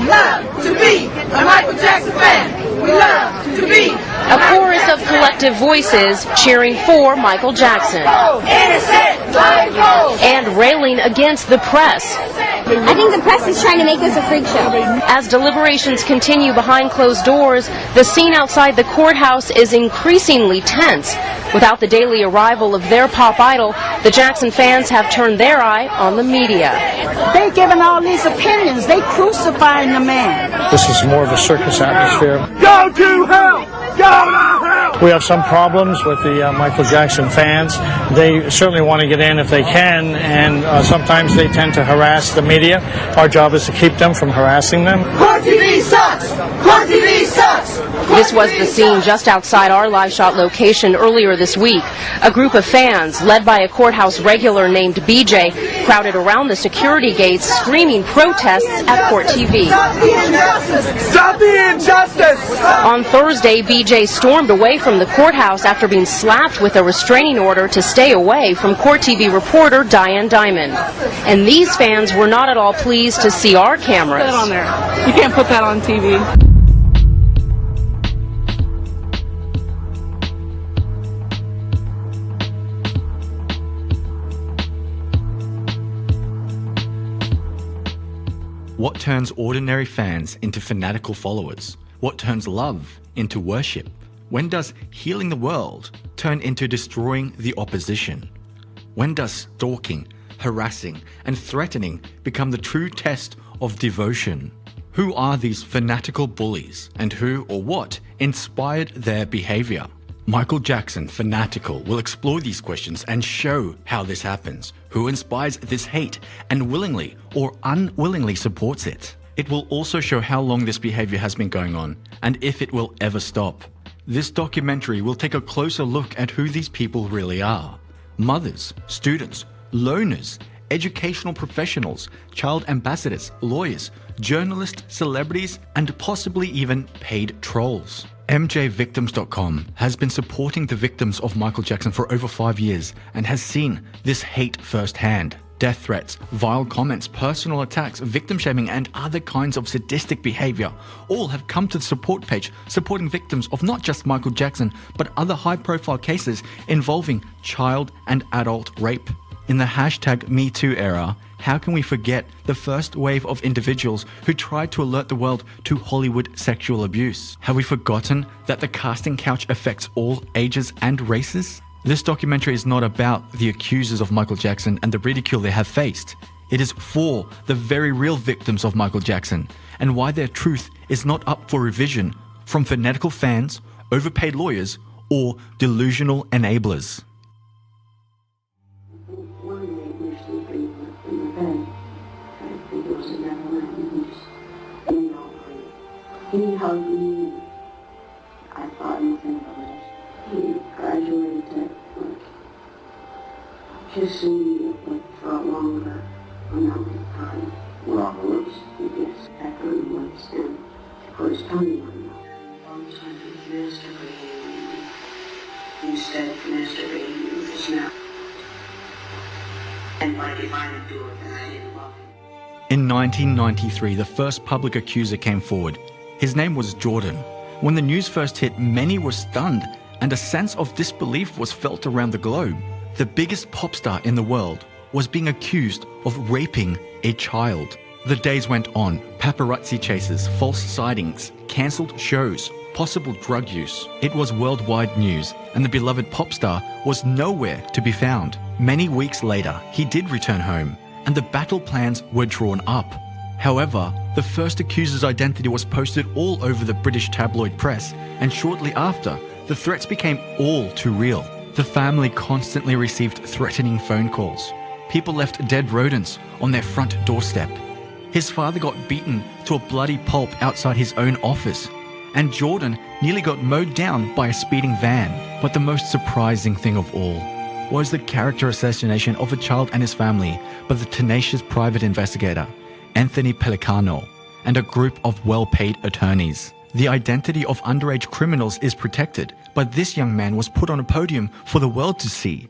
love to be a Michael Jackson fan. We love to be a chorus of collective voices cheering for Michael Jackson and railing against the press. I think the press is trying to make this a freak show. As deliberations continue behind closed doors, the scene outside the courthouse is increasingly tense. Without the daily arrival of their pop idol, the Jackson fans have turned their eye on the media. They're giving all these opinions. They crucifying the man. This is more of a circus atmosphere. Go to hell! Go to hell! We have some problems with the Michael Jackson fans. They certainly want to get in if they can, and sometimes they tend to harass the media. Our job is to keep them from harassing them. Court TV sucks! Court TV sucks! This was the scene just outside our live shot location earlier this week. A group of fans, led by a courthouse regular named BJ, crowded around the security gates screaming protests at Court TV. Stop the injustice! Stop the injustice! On Thursday, BJ stormed away from the courthouse after being slapped with a restraining order to stay away from Court TV reporter Diane Diamond. And these fans were not at all pleased to see our cameras. Put that on there. You can't put that on TV. What turns ordinary fans into fanatical followers? What turns love into worship? When does healing the world turn into destroying the opposition? When does stalking, harassing, and threatening become the true test of devotion? Who are these fanatical bullies, and who or what inspired their behavior? Michael Jackson, Fanatical, will explore these questions and show how this happens, who inspires this hate and willingly or unwillingly supports it. It will also show how long this behavior has been going on and if it will ever stop. This documentary will take a closer look at who these people really are. Mothers, students, loners, educational professionals, child ambassadors, lawyers, journalists, celebrities, and possibly even paid trolls. MJVictims.com has been supporting the victims of Michael Jackson for over 5 years and has seen this hate firsthand. Death threats, vile comments, personal attacks, victim shaming, and other kinds of sadistic behavior all have come to the support page supporting victims of not just Michael Jackson, but other high-profile cases involving child and adult rape. In the #MeToo era, how can we forget the first wave of individuals who tried to alert the world to Hollywood sexual abuse? Have we forgotten that the casting couch affects all ages and races? This documentary is not about the accusers of Michael Jackson and the ridicule they have faced. It is for the very real victims of Michael Jackson and why their truth is not up for revision from fanatical fans, overpaid lawyers, or delusional enablers. He hugged me. I thought nothing of it. He graduated to kissing me for a longer amount of time. We're on the lips, he gets after he wants to put his tongue on me. Long time he masturbating on me. Instead of masturbating with his mouth. And like if I didn't do it, then I didn't love him. In 1993, the first public accuser came forward. His name was Jordan. When the news first hit, many were stunned, and a sense of disbelief was felt around the globe. The biggest pop star in the world was being accused of raping a child. The days went on. Paparazzi chases, false sightings, cancelled shows, possible drug use. It was worldwide news, and the beloved pop star was nowhere to be found. Many weeks later, he did return home, and the battle plans were drawn up. However, the first accuser's identity was posted all over the British tabloid press, and shortly after, the threats became all too real. The family constantly received threatening phone calls. People left dead rodents on their front doorstep. His father got beaten to a bloody pulp outside his own office, and Jordan nearly got mowed down by a speeding van. But the most surprising thing of all was the character assassination of a child and his family by the tenacious private investigator, Anthony Pellicano, and a group of well-paid attorneys. The identity of underage criminals is protected, but this young man was put on a podium for the world to see.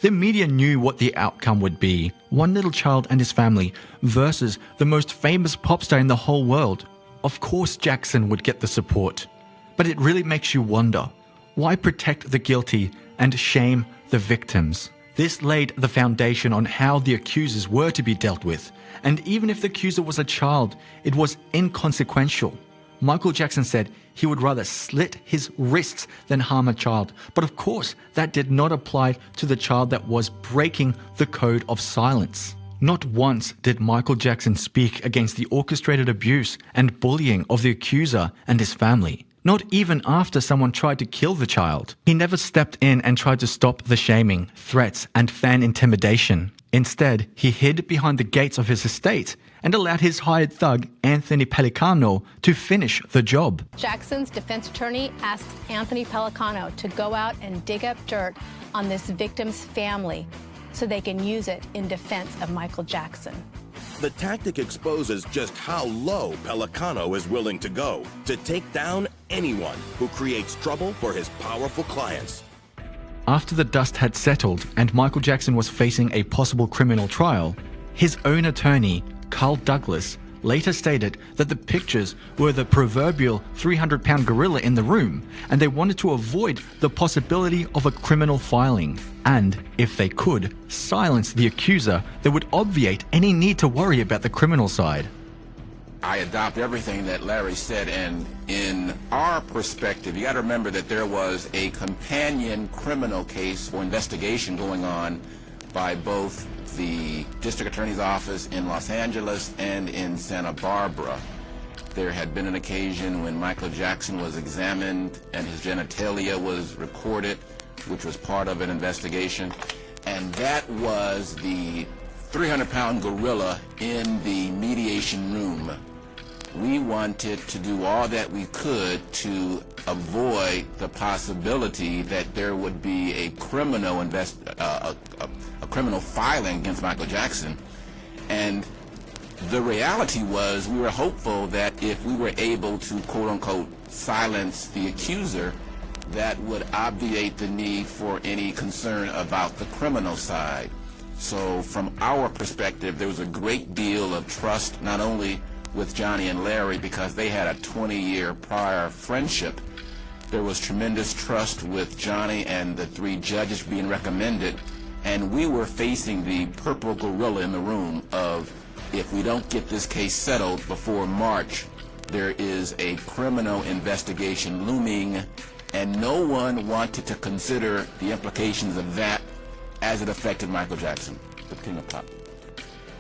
The media knew what the outcome would be. One little child and his family versus the most famous pop star in the whole world. of course Jackson would get the support. But it really makes you wonder, why protect the guilty and shame the victims? This laid the foundation on how the accusers were to be dealt with, and even if the accuser was a child, it was inconsequential. Michael Jackson said he would rather slit his wrists than harm a child, but of course that did not apply to the child that was breaking the code of silence. Not once did Michael Jackson speak against the orchestrated abuse and bullying of the accuser and his family. Not even after someone tried to kill the child. He never stepped in and tried to stop the shaming, threats, and fan intimidation. Instead, he hid behind the gates of his estate and allowed his hired thug, Anthony Pellicano, to finish the job. Jackson's defense attorney asks Anthony Pellicano to go out and dig up dirt on this victim's family so they can use it in defense of Michael Jackson. The tactic exposes just how low Pellicano is willing to go to take down anyone who creates trouble for his powerful clients. After the dust had settled and Michael Jackson was facing a possible criminal trial, his own attorney, Carl Douglas, later stated that the pictures were the proverbial 300-pound gorilla in the room, and they wanted to avoid the possibility of a criminal filing, and, if they could, silence the accuser that would obviate any need to worry about the criminal side. I adopt everything that Larry said, and in our perspective, you got to remember that there was a companion criminal case or investigation going on by both the district attorney's office in Los Angeles and in Santa Barbara. There had been an occasion when Michael Jackson was examined and his genitalia was recorded, which was part of an investigation, and that was the 300-pound gorilla in the mediation room. We wanted to do all that we could to avoid the possibility that there would be a criminal criminal filing against Michael Jackson. And the reality was we were hopeful that if we were able to quote-unquote silence the accuser, that would obviate the need for any concern about the criminal side. So from our perspective, there was a great deal of trust, not only with Johnny and Larry because they had a 20-year prior friendship. There was tremendous trust with Johnny and the three judges being recommended, and we were facing the purple gorilla in the room of, if we don't get this case settled before March, there is a criminal investigation looming, and no one wanted to consider the implications of that as it affected Michael Jackson, the King of Pop.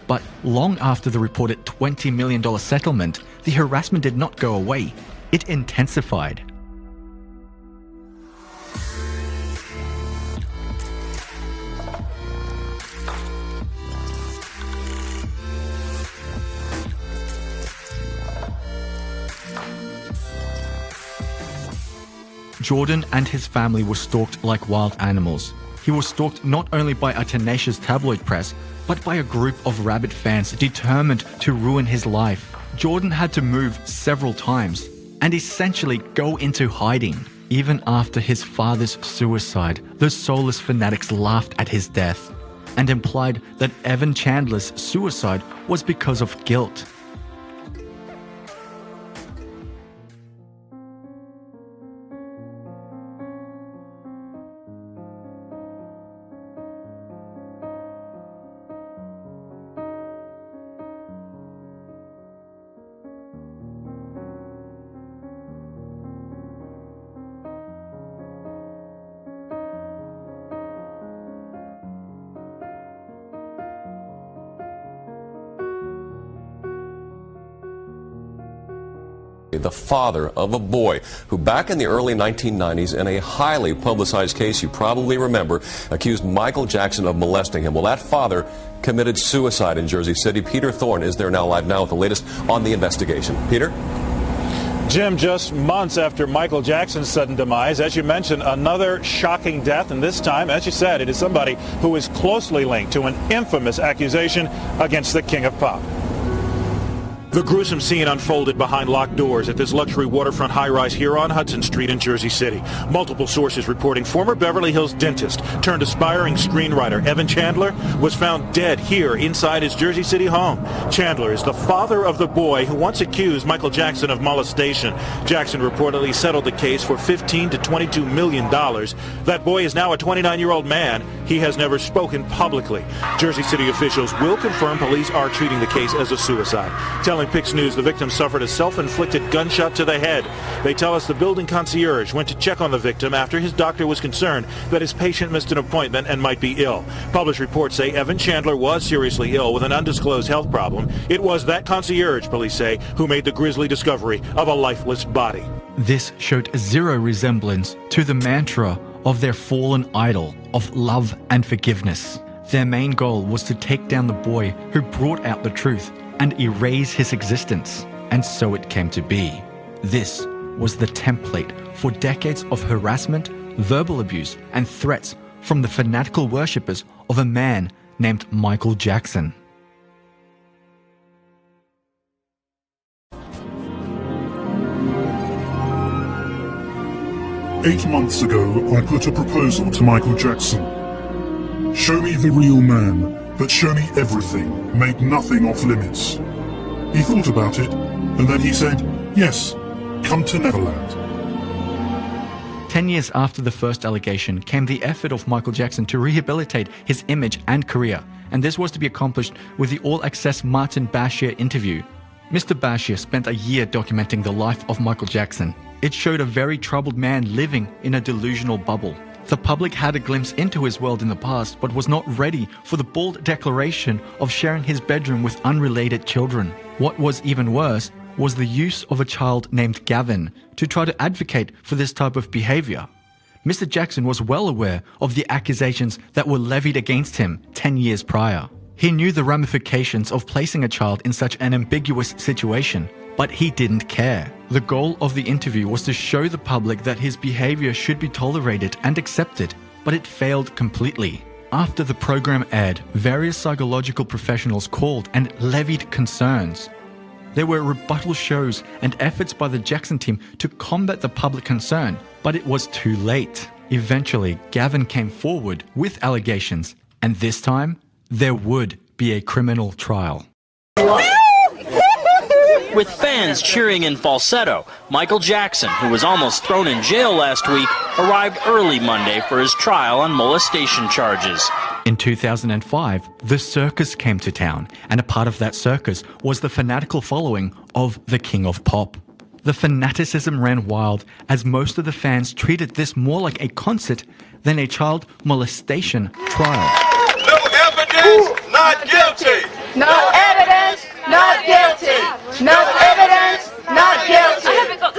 But long after the reported $20 million settlement, the harassment did not go away. It intensified. Jordan and his family were stalked like wild animals. He was stalked not only by a tenacious tabloid press, but by a group of rabid fans determined to ruin his life. Jordan had to move several times and essentially go into hiding. Even after his father's suicide, the soulless fanatics laughed at his death and implied that Evan Chandler's suicide was because of guilt. The father of a boy who back in the early 1990s, in a highly publicized case you probably remember, accused Michael Jackson of molesting him. Well, that father committed suicide in Jersey City. Peter Thorne is there now live now with the latest on the investigation. Peter? Jim, just months after Michael Jackson's sudden demise, as you mentioned, another shocking death, and this time, as you said, it is somebody who is closely linked to an infamous accusation against the King of Pop. The gruesome scene unfolded behind locked doors at this luxury waterfront high-rise here on Hudson Street in Jersey City. Multiple sources reporting former Beverly Hills dentist turned aspiring screenwriter Evan Chandler was found dead here inside his Jersey City home. Chandler is the father of the boy who once accused Michael Jackson of molestation. Jackson reportedly settled the case for $15 to $22 million. That boy is now a 29-year-old man. He has never spoken publicly. Jersey City officials will confirm police are treating the case as a suicide. Telling Pix News the victim suffered a self-inflicted gunshot to the head. They tell us the building concierge went to check on the victim after his doctor was concerned that his patient missed an appointment and might be ill. Published reports say Evan Chandler was seriously ill with an undisclosed health problem. It was that concierge, police say, who made the grisly discovery of a lifeless body. This showed zero resemblance to the mantra of their fallen idol of love and forgiveness. Their main goal was to take down the boy who brought out the truth and erase his existence. And so it came to be. This was the template for decades of harassment, verbal abuse, and threats from the fanatical worshippers of a man named Michael Jackson. "8 months ago, I put a proposal to Michael Jackson. Show me the real man, but show me everything, make nothing off limits. He thought about it, and then he said, yes, come to Neverland." 10 years after the first allegation came the effort of Michael Jackson to rehabilitate his image and career, and this was to be accomplished with the all-access Martin Bashir interview. Mr. Bashir spent a year documenting the life of Michael Jackson. It showed a very troubled man living in a delusional bubble. The public had a glimpse into his world in the past, but was not ready for the bold declaration of sharing his bedroom with unrelated children. What was even worse was the use of a child named Gavin to try to advocate for this type of behavior. Mr. Jackson was well aware of the accusations that were levied against him 10 years prior. He knew the ramifications of placing a child in such an ambiguous situation, but he didn't care. The goal of the interview was to show the public that his behavior should be tolerated and accepted, but it failed completely. After the program aired, various psychological professionals called and levied concerns. There were rebuttal shows and efforts by the Jackson team to combat the public concern, but it was too late. Eventually, Gavin came forward with allegations, and this time, there would be a criminal trial. With fans cheering in falsetto, Michael Jackson, who was almost thrown in jail last week, arrived early Monday for his trial on molestation charges. In 2005, the circus came to town, and a part of that circus was the fanatical following of the King of Pop. The fanaticism ran wild as most of the fans treated this more like a concert than a child molestation trial. No evidence, not guilty. No evidence, not guilty. No evidence, not guilty.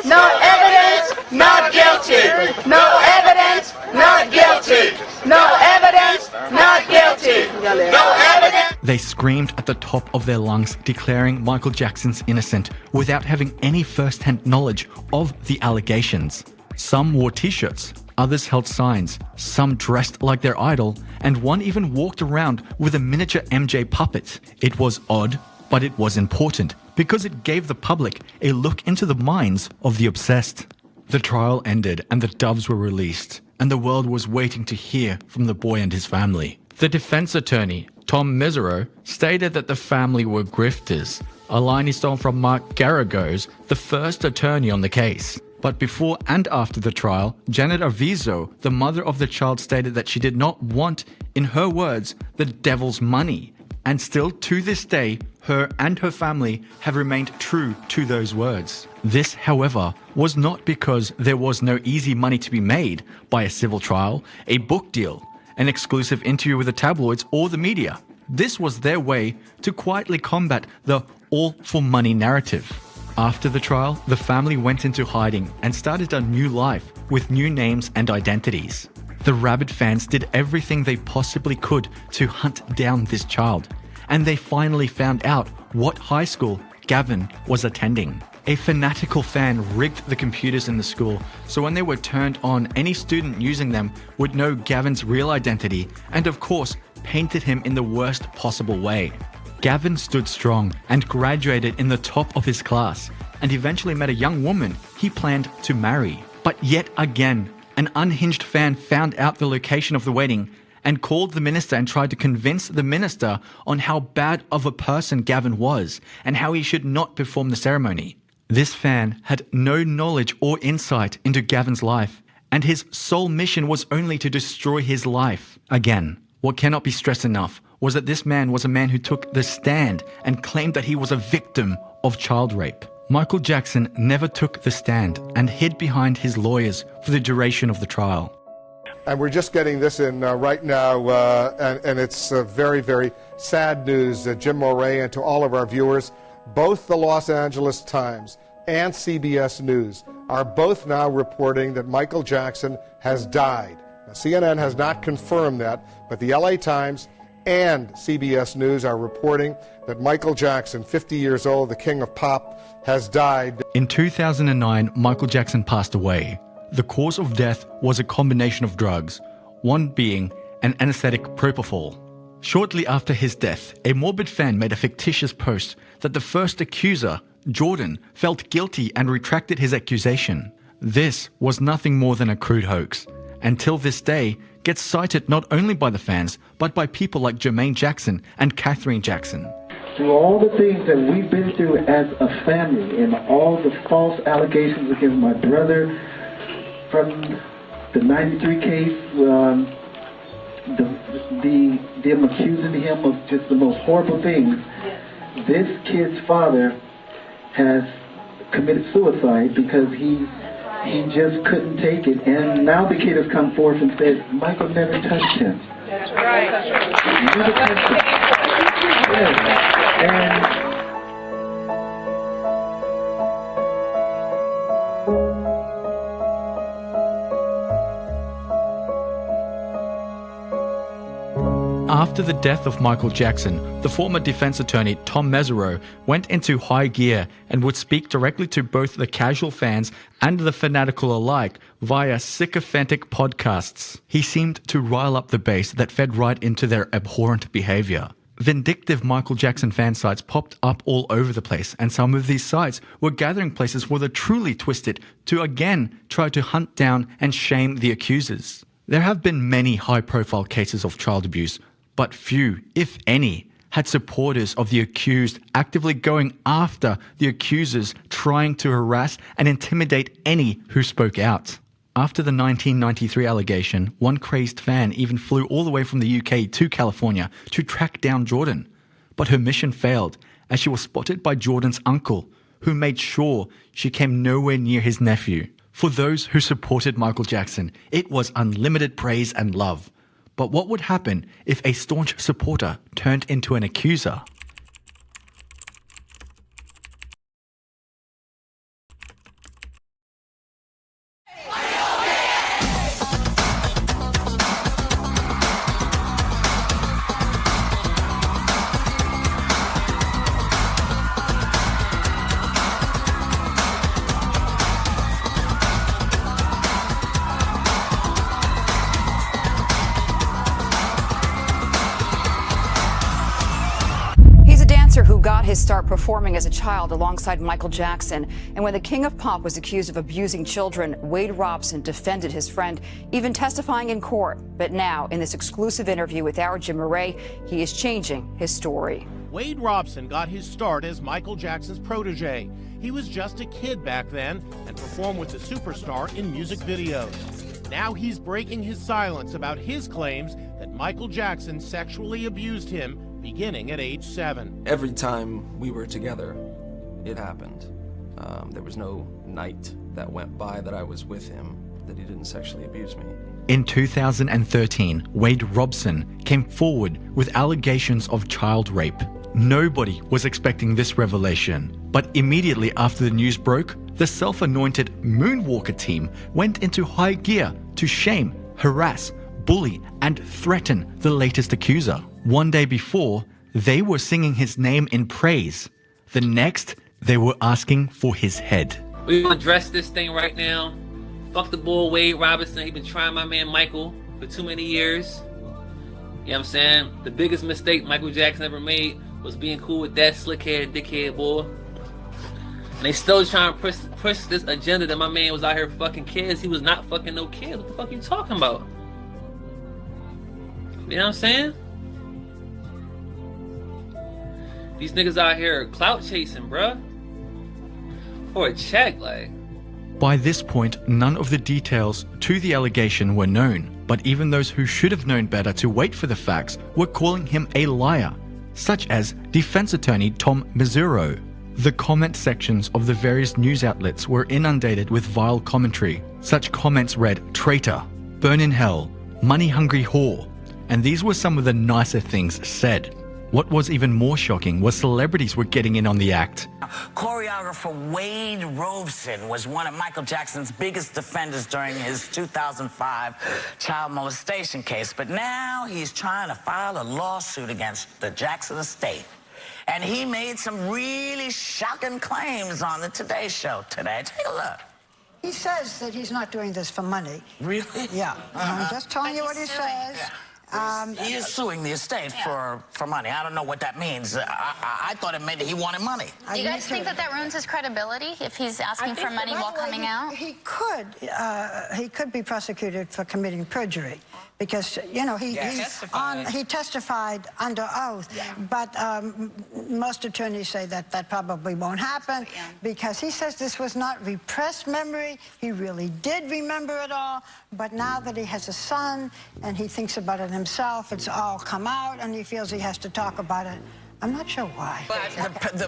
No evidence, not guilty. No evidence, not guilty. No evidence, not guilty. No evidence. They screamed at the top of their lungs, declaring Michael Jackson's innocent without having any first-hand knowledge of the allegations. Some wore t-shirts, others held signs, some dressed like their idol, and one even walked around with a miniature MJ puppet. It was odd, but it was important because it gave the public a look into the minds of the obsessed. The trial ended and the doves were released, and the world was waiting to hear from the boy and his family. The defense attorney, Tom Mesereau, stated that the family were grifters, a line he stole from Mark Garagos, the first attorney on the case. But before and after the trial, Janet Arvizo, the mother of the child, stated that she did not want, in her words, the devil's money. And still to this day, her and her family have remained true to those words. This, however, was not because there was no easy money to be made by a civil trial, a book deal, an exclusive interview with the tabloids or the media. This was their way to quietly combat the all-for-money narrative. After the trial, the family went into hiding and started a new life with new names and identities. The rabid fans did everything they possibly could to hunt down this child, and they finally found out what high school Gavin was attending. A fanatical fan rigged the computers in the school, so when they were turned on, any student using them would know Gavin's real identity and, of course, painted him in the worst possible way. Gavin stood strong and graduated in the top of his class, and eventually met a young woman he planned to marry. But yet again, an unhinged fan found out the location of the wedding and called the minister and tried to convince the minister on how bad of a person Gavin was and how he should not perform the ceremony. This fan had no knowledge or insight into Gavin's life, and his sole mission was only to destroy his life. Again, what cannot be stressed enough was that this man was a man who took the stand and claimed that he was a victim of child rape. Michael Jackson never took the stand and hid behind his lawyers for the duration of the trial. And we're just getting this in right now, and it's very, very sad news, Jim Moret, and to all of our viewers. Both the Los Angeles Times and CBS News are both now reporting that Michael Jackson has died. Now, CNN has not confirmed that, but the LA Times and CBS News are reporting that Michael Jackson, 50 years old, the king of pop, has died. In 2009, Michael Jackson passed away. The cause of death was a combination of drugs, one being an anesthetic propofol. Shortly after his death, a morbid fan made a fictitious post that the first accuser, Jordan, felt guilty and retracted his accusation. This was nothing more than a crude hoax, until this day gets cited not only by the fans, but by people like Jermaine Jackson and Katherine Jackson. Through all the things that we've been through as a family and all the false allegations against my brother, from the 93 case, them accusing him of just the most horrible things, this kid's father has committed suicide because he just couldn't take it, and now the kid has come forth and said Michael never touched him. That's right. Never touched him. Yes. And after the death of Michael Jackson, the former defense attorney Tom Mesereau went into high gear and would speak directly to both the casual fans and the fanatical alike via sycophantic podcasts. He seemed to rile up the base that fed right into their abhorrent behavior. Vindictive Michael Jackson fan sites popped up all over the place, and some of these sites were gathering places for the truly twisted to again try to hunt down and shame the accusers. There have been many high-profile cases of child abuse, but few, if any, had supporters of the accused actively going after the accusers, trying to harass and intimidate any who spoke out. After the 1993 allegation, one crazed fan even flew all the way from the UK to California to track down Jordan. But her mission failed, as she was spotted by Jordan's uncle, who made sure she came nowhere near his nephew. For those who supported Michael Jackson, it was unlimited praise and love. But what would happen if a staunch supporter turned into an accuser? Who got his start performing as a child alongside Michael Jackson. And when the king of pop was accused of abusing children, Wade Robson defended his friend, even testifying in court. But now, in this exclusive interview with our Jim Moret, he is changing his story. Wade Robson got his start as Michael Jackson's protege. He was just a kid back then and performed with the superstar in music videos. Now he's breaking his silence about his claims that Michael Jackson sexually abused him beginning at age 7. Every time we were together, it happened. There was no night that went by that I was with him that he didn't sexually abuse me. In 2013, Wade Robson came forward with allegations of child rape. Nobody was expecting this revelation, but immediately after the news broke, the self-anointed Moonwalker team went into high gear to shame, harass, bully, and threaten the latest accuser. One day before, they were singing his name in praise. The next, they were asking for his head. We're gonna address this thing right now. Fuck the bull, Wade Robinson. He been trying my man Michael for too many years. You know what I'm saying? The biggest mistake Michael Jackson ever made was being cool with that slick-haired, dickhead boy. And they still trying to push this agenda that my man was out here fucking kids. He was not fucking no kids. What the fuck you talking about? You know what I'm saying? These niggas out here clout chasing, bruh. For a check, like. By this point, none of the details to the allegation were known, but even those who should have known better to wait for the facts were calling him a liar, such as defense attorney Tom Mazzuro. The comment sections of the various news outlets were inundated with vile commentary. Such comments read, "Traitor," "Burn in hell," "Money-hungry whore," and these were some of the nicer things said. What was even more shocking was celebrities were getting in on the act. Choreographer Wade Robson was one of Michael Jackson's biggest defenders during his 2005 child molestation case, but now he's trying to file a lawsuit against the Jackson estate. And he made some really shocking claims on the Today Show today. Take a look. He says that he's not doing this for money. Really? Yeah. I'm just telling you what he says. Yeah. He is suing the estate for money. I don't know what that means. I thought it meant he wanted money. Do you guys think that ruins his credibility if he's asking for money while coming out? He could be prosecuted for committing perjury because, you know, he testified under oath. Yeah. But most attorneys say that probably won't happen because he says this was not repressed memory. He really did remember it all. But now that he has a son and he thinks about it himself, it's all come out and he feels he has to talk about it. I'm not sure why. But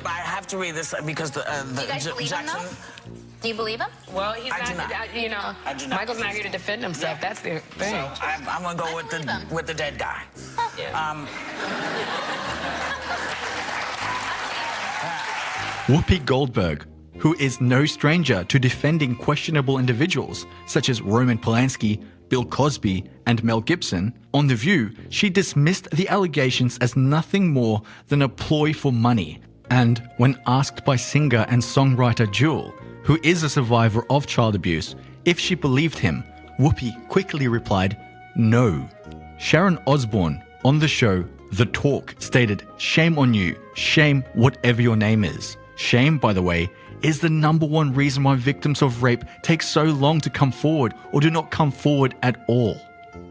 I have to read this because Do you guys believe Jackson... him, though? Do you believe him? Well, he's you know, Michael's not here to defend himself. Yeah. That's the thing. So I'm going to go with the dead guy. Yeah. Whoopi Goldberg, who is no stranger to defending questionable individuals such as Roman Polanski, Bill Cosby, and Mel Gibson, on The View, she dismissed the allegations as nothing more than a ploy for money. And when asked by singer and songwriter Jewel, who is a survivor of child abuse, if she believed him, Whoopi quickly replied, no. Sharon Osbourne, on the show The Talk, stated, "Shame on you, shame whatever your name is." Shame, by the way, is the #1 reason why victims of rape take so long to come forward or do not come forward at all.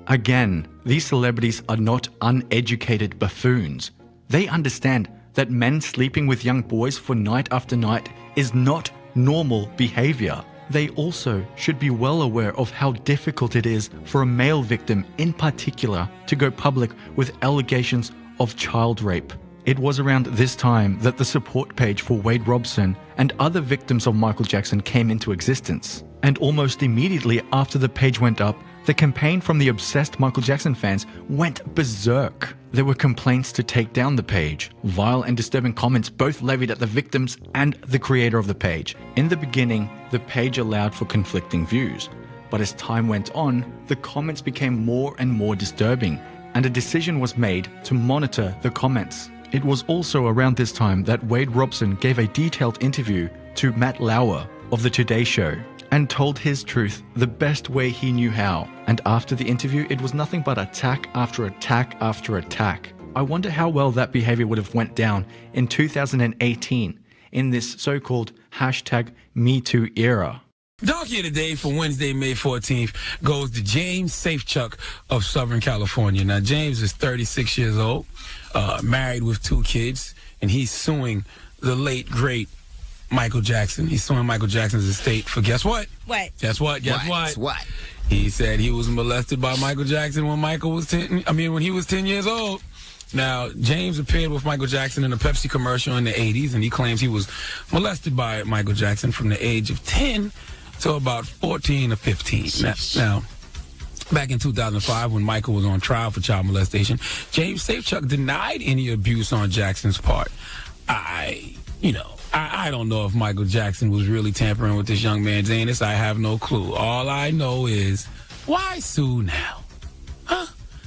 Again, these celebrities are not uneducated buffoons. They understand that men sleeping with young boys for night after night is not normal behavior. They also should be well aware of how difficult it is for a male victim in particular to go public with allegations of child rape. It was around this time that the support page for Wade Robson and other victims of Michael Jackson came into existence. And almost immediately after the page went up, the campaign from the obsessed Michael Jackson fans went berserk. There were complaints to take down the page, vile and disturbing comments both levied at the victims and the creator of the page. In the beginning, the page allowed for conflicting views, but as time went on, the comments became more and more disturbing, and a decision was made to monitor the comments. It was also around this time that Wade Robson gave a detailed interview to Matt Lauer of the Today Show and told his truth the best way he knew how. And after the interview, it was nothing but attack after attack after attack. I wonder how well that behavior would have went down in 2018 in this so-called #MeToo era. Donkey of the Day for Wednesday, May 14th goes to James Safechuck of Southern California. Now, James is 36 years old, married with 2 kids, and he's suing the late, great Michael Jackson. He's suing Michael Jackson's estate for guess what? What? Guess what? Guess what? What? He said he was molested by Michael Jackson when when he was 10 years old. Now, James appeared with Michael Jackson in a Pepsi commercial in the 80s, and he claims he was molested by Michael Jackson from the age of 10 to about 14 or 15. Now, back in 2005, when Michael was on trial for child molestation, James Safechuck denied any abuse on Jackson's part. I don't know if Michael Jackson was really tampering with this young man's anus. I have no clue. All I know is, why sue now? Huh?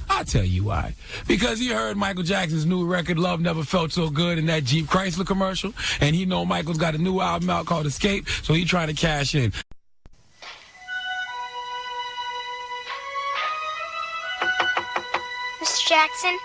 I'll tell you why. Because he heard Michael Jackson's new record, Love Never Felt So Good, in that Jeep Chrysler commercial, and he know Michael's got a new album out called Escape, so he trying to cash in. Mr. Jackson?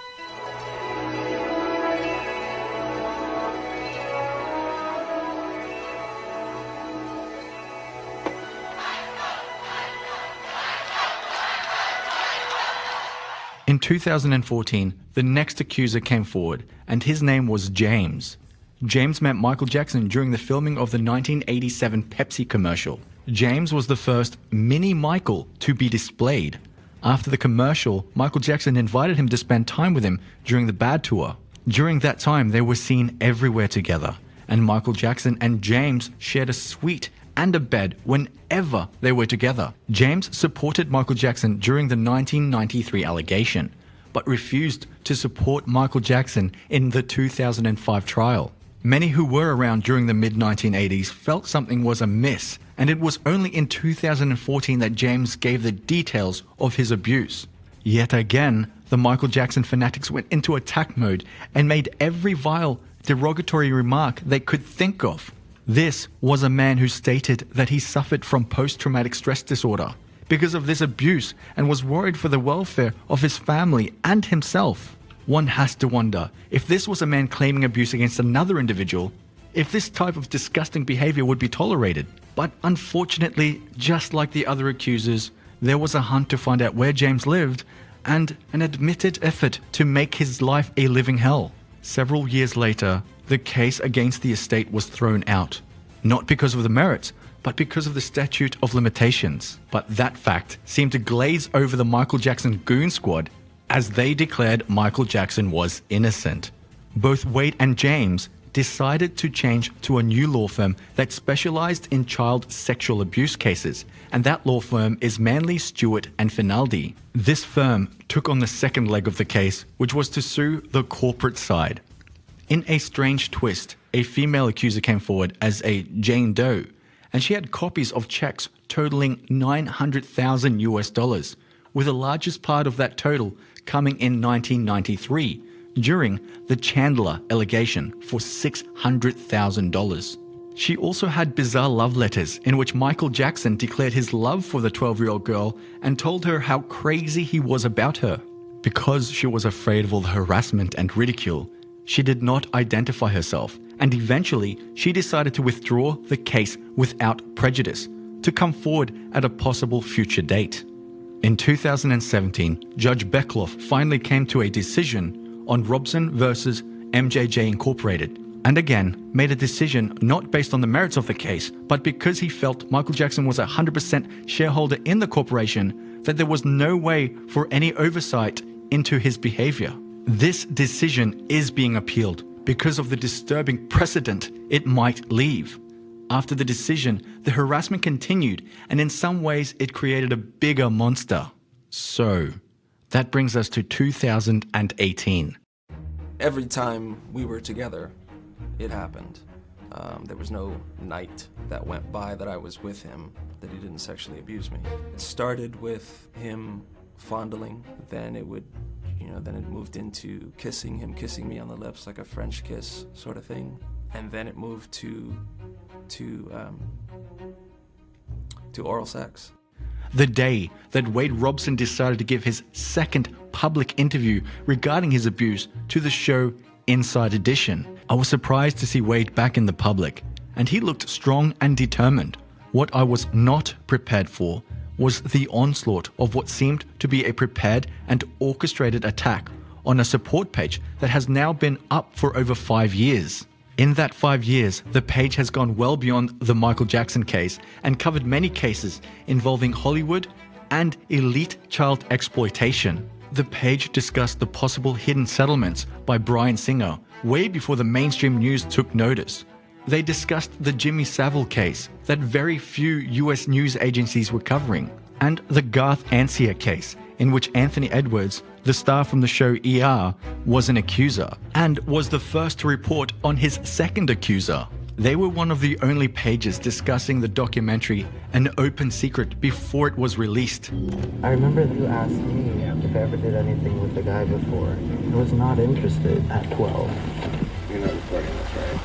In 2014, the next accuser came forward, and his name was James. James met Michael Jackson during the filming of the 1987 Pepsi commercial. James was the first mini Michael to be displayed. After the commercial, Michael Jackson invited him to spend time with him during the Bad Tour. During that time, they were seen everywhere together, and Michael Jackson and James shared a suite and a bed whenever they were together. James supported Michael Jackson during the 1993 allegation, but refused to support Michael Jackson in the 2005 trial. Many who were around during the mid-1980s felt something was amiss, and it was only in 2014 that James gave the details of his abuse. Yet again, the Michael Jackson fanatics went into attack mode and made every vile, derogatory remark they could think of. This was a man who stated that he suffered from post-traumatic stress disorder because of this abuse and was worried for the welfare of his family and himself. One has to wonder, if this was a man claiming abuse against another individual, if this type of disgusting behavior would be tolerated. But unfortunately, just like the other accusers, there was a hunt to find out where James lived and an admitted effort to make his life a living hell. Several years later, the case against the estate was thrown out, not because of the merits, but because of the statute of limitations. But that fact seemed to glaze over the Michael Jackson goon squad as they declared Michael Jackson was innocent. Both Wade and James decided to change to a new law firm that specialized in child sexual abuse cases, and that law firm is Manley, Stewart and Finaldi. This firm took on the second leg of the case, which was to sue the corporate side. In a strange twist, a female accuser came forward as a Jane Doe, and she had copies of checks totaling $900,000 US, with the largest part of that total coming in 1993 during the Chandler allegation for $600,000. She also had bizarre love letters in which Michael Jackson declared his love for the 12-year-old girl and told her how crazy he was about her. Because she was afraid of all the harassment and ridicule, she did not identify herself, and eventually she decided to withdraw the case without prejudice to come forward at a possible future date. In 2017, Judge Beckloff finally came to a decision on Robson versus MJJ Incorporated, and again made a decision not based on the merits of the case, but because he felt Michael Jackson was a 100% shareholder in the corporation, that there was no way for any oversight into his behavior. This decision is being appealed because of the disturbing precedent it might leave. After the decision, the harassment continued, and in some ways it created a bigger monster. So, that brings us to 2018. Every time we were together, it happened. There was no night that went by that I was with him that he didn't sexually abuse me. It started with him fondling, then it moved into him kissing me on the lips like a French kiss sort of thing, and then it moved to oral sex. The day that Wade Robson decided to give his second public interview regarding his abuse to the show Inside Edition, I was surprised to see Wade back in the public, and he looked strong and determined. What I was not prepared for was the onslaught of what seemed to be a prepared and orchestrated attack on a support page that has now been up for over 5 years. In that 5 years, the page has gone well beyond the Michael Jackson case and covered many cases involving Hollywood and elite child exploitation. The page discussed the possible hidden settlements by Bryan Singer way before the mainstream news took notice. They discussed the Jimmy Savile case that very few US news agencies were covering, and the Garth Ancia case, in which Anthony Edwards, the star from the show ER, was an accuser, and was the first to report on his second accuser. They were one of the only pages discussing the documentary An Open Secret before it was released. I remember you asked me if I ever did anything with the guy before. I was not interested at 12. You're not recording this, right?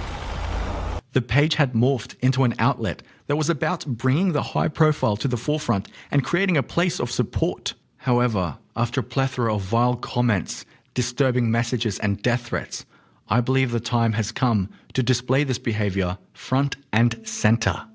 The page had morphed into an outlet that was about bringing the high profile to the forefront and creating a place of support. However, after a plethora of vile comments, disturbing messages and death threats, I believe the time has come to display this behavior front and center.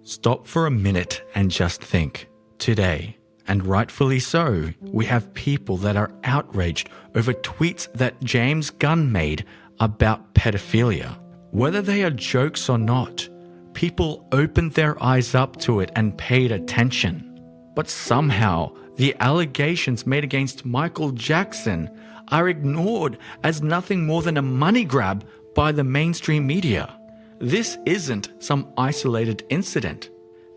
Stop for a minute and just think. Today, And rightfully so. We have people that are outraged over tweets that James Gunn made about pedophilia. Whether they are jokes or not, people opened their eyes up to it and paid attention. But somehow, the allegations made against Michael Jackson are ignored as nothing more than a money grab by the mainstream media. This isn't some isolated incident.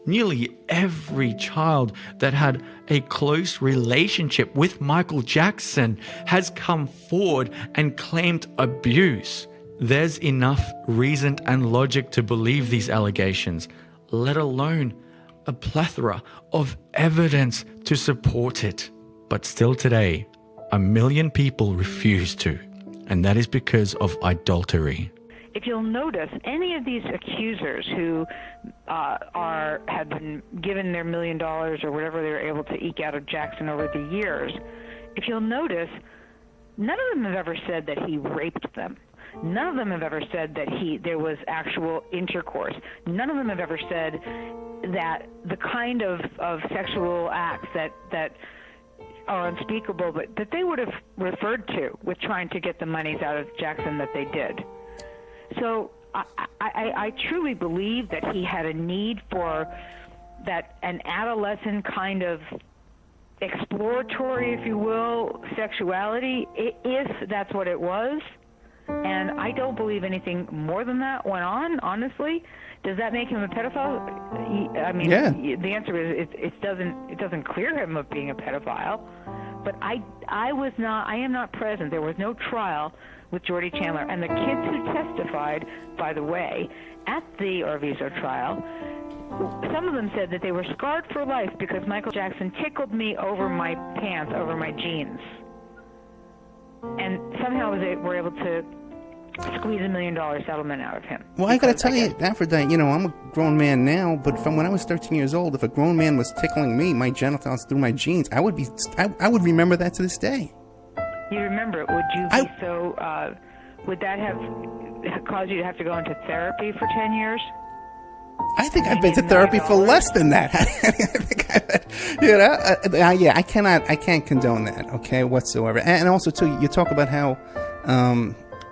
Nearly every child that had a close relationship with Michael Jackson has come forward and claimed abuse. There's enough reason and logic to believe these allegations, let alone a plethora of evidence to support it. But still today, 1 million people refuse to, and that is because of idolatry. If you'll notice, any of these accusers who have been given their $1 million or whatever they were able to eke out of Jackson over the years, if you'll notice, none of them have ever said that he raped them. None of them have ever said that there was actual intercourse. None of them have ever said that the kind of sexual acts that are unspeakable, but that they would have referred to with trying to get the monies out of Jackson that they did. So I truly believe that he had a need for an adolescent kind of exploratory, if you will, sexuality, if that's what it was. And I don't believe anything more than that went on, honestly. Does that make him a pedophile? I mean, yeah. The answer is it doesn't clear him of being a pedophile. But I am not present. There was no trial with Jordy Chandler. And the kids who testified, by the way, at the Arvizo trial, some of them said that they were scarred for life because Michael Jackson tickled me over my pants, over my jeans. And somehow they were able to squeeze $1 million settlement out of him. Well, I gotta tell you, Aphrodite, I'm a grown man now, but from when I was 13 years old, if a grown man was tickling me, my genitals through my jeans, I would remember that to this day. You remember it? Would you be so? Would that have caused you to have to go into therapy for 10 years? I think I've been to therapy for less than that. I can't condone that, okay, whatsoever. And also, too, you talk about how,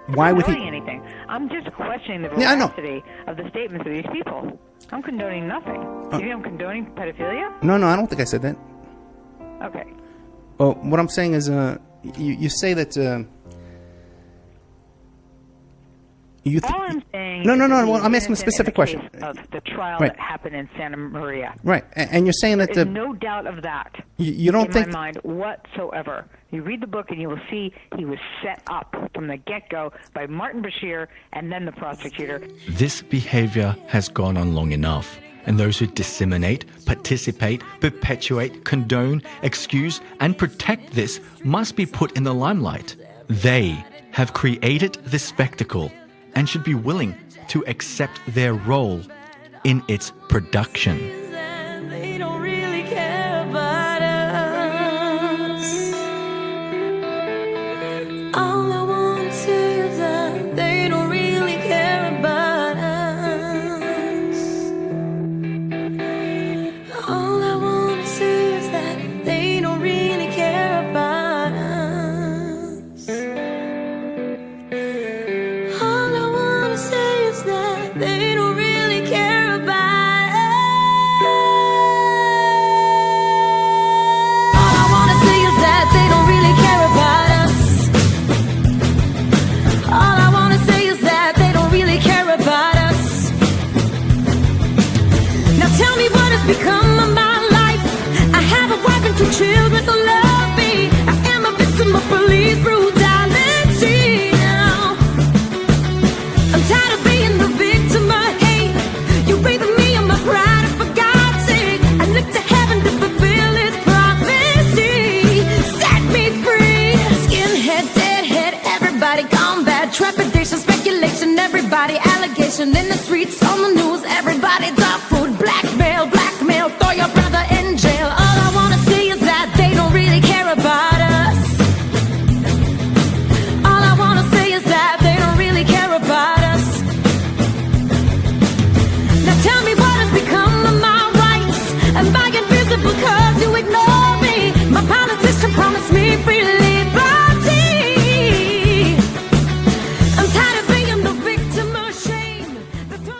why would he? I'm not condoning anything. I'm just questioning the veracity of the statements of these people. I'm condoning nothing. You think I'm condoning pedophilia? No, I don't think I said that. Okay. Well, what I'm saying is, you say that. All I'm saying. No. Well, I'm asking a specific question. Of the trial Right. that happened in Santa Maria. Right, and you're saying that There's no doubt of that. You don't think in my mind whatsoever. You read the book and you will see he was set up from the get-go by Martin Bashir and then the prosecutor. This behavior has gone on long enough, and those who disseminate, participate, perpetuate, condone, excuse, and protect this must be put in the limelight. They have created this spectacle and should be willing to accept their role in its production. They don't really care about us. All I want to say is that they don't really care about us. All I want to say is that they don't really care about us. All I want to say is that they don't really care about us. All I want to say is that they don't really care about us. All I want to say is that they don't really care about us. Now tell me what has become